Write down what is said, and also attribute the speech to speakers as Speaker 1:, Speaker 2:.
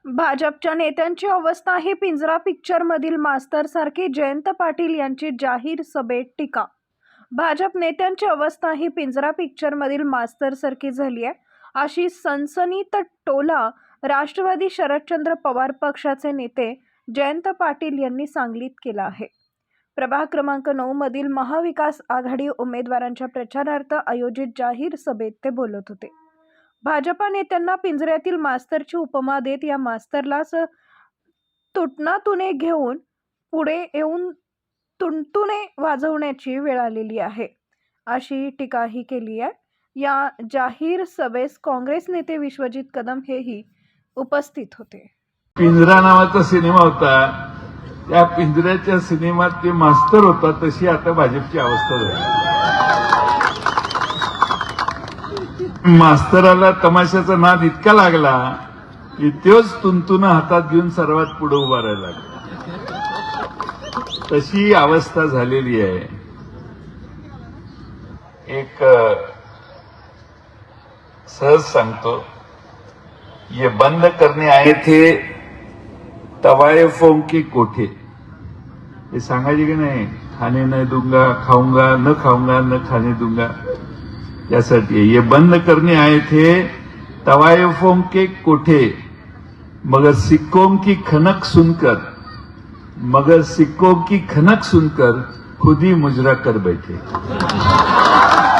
Speaker 1: भाजपच्या नेत्यांची अवस्था ही पिंजरा पिक्चरमधील मास्तरसारखी, जयंत पाटील यांची जाहीर सभेत टीका. भाजप नेत्यांची अवस्था ही पिंजरा पिक्चरमधील मास्तरसारखी झाली आहे, अशी सनसनीत टोला राष्ट्रवादी शरदचंद्र पवार पक्षाचे नेते जयंत पाटील यांनी सांगलीत केला आहे. प्रभाग क्रमांक 9 मधील महाविकास आघाडी उमेदवारांच्या प्रचारार्थ आयोजित जाहीर सभेत ते बोलत होते. भाजपा नेत्यांना पिंजऱ्यातील मास्तरची उपमा देत या मास्तरलाच तुटनातुने घेऊन पुढे येऊन तुणतुणे वाजवण्याची वेळ आलेली आहे, अशी टीकाही केली आहे. या जाहीर सभेस काँग्रेस नेते विश्वजित कदम हेही उपस्थित होते.
Speaker 2: पिंजरा नावाचा सिनेमा होता, त्या पिंजऱ्याच्या सिनेमात ते मास्तर होता, तशी आता भाजपची अवस्था झाली. मास्तराला तमाशाचा नाद इतका लागला की तोच तुंतुन हातात घेऊन सर्वात पुढे उभा राहायला लागला. तशी अवस्था झालेली आहे. एक सहज सांगतो, ये बंद करने आए थे तवायफों के कोठे. ये सांगायचे की नाही, खाने न दूंगा खाऊंगा न खाऊंगा न खाने दूंगा, यासाठी ये बंद करने आए थे तवायफों के कोठे, मगर सिक्कों की खनक सुनकर खुद ही मुजरा कर बैठे.